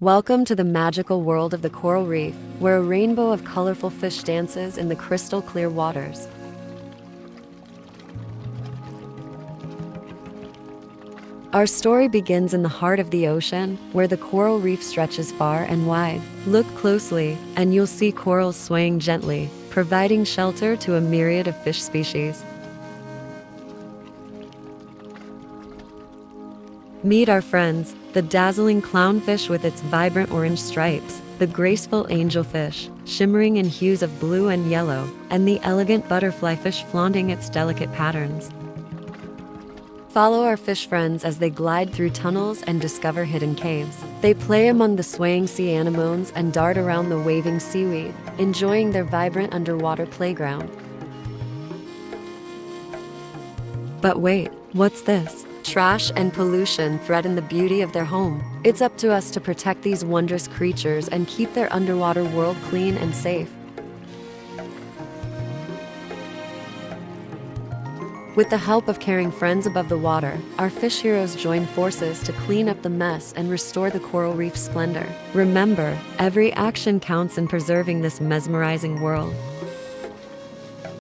Welcome to the magical world of the coral reef, where a rainbow of colorful fish dances in the crystal clear waters. Our story begins in the heart of the ocean, where the coral reef stretches far and wide. Look closely, and you'll see corals swaying gently, providing shelter to a myriad of fish species. Meet our friends, the dazzling clownfish with its vibrant orange stripes, the graceful angelfish, shimmering in hues of blue and yellow, and the elegant butterflyfish flaunting its delicate patterns. Follow our fish friends as they glide through tunnels and discover hidden caves. They play among the swaying sea anemones and dart around the waving seaweed, enjoying their vibrant underwater playground. But wait, what's this? Trash and pollution threaten the beauty of their home. It's up to us to protect these wondrous creatures and keep their underwater world clean and safe. With the help of caring friends above the water, our fish heroes join forces to clean up the mess and restore the coral reef's splendor. Remember, every action counts in preserving this mesmerizing world.